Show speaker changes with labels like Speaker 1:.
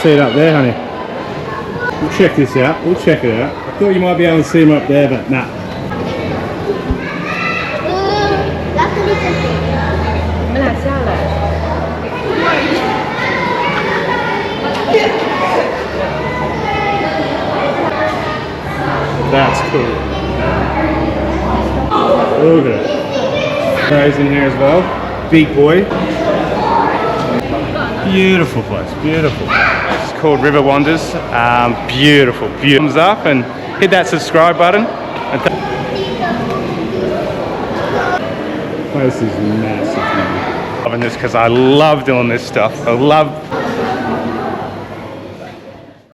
Speaker 1: see it up there, honey. We'll check this out. We'll check it out. I thought you might be able to see them up there, but nah. That's cool. Look at it. Ray's in here as well. Big boy. Beautiful place, beautiful. It's called River Wonders. Beautiful, beautiful. Thumbs up and hit that subscribe button. Place is massive. I'm loving this because I love doing this stuff. I love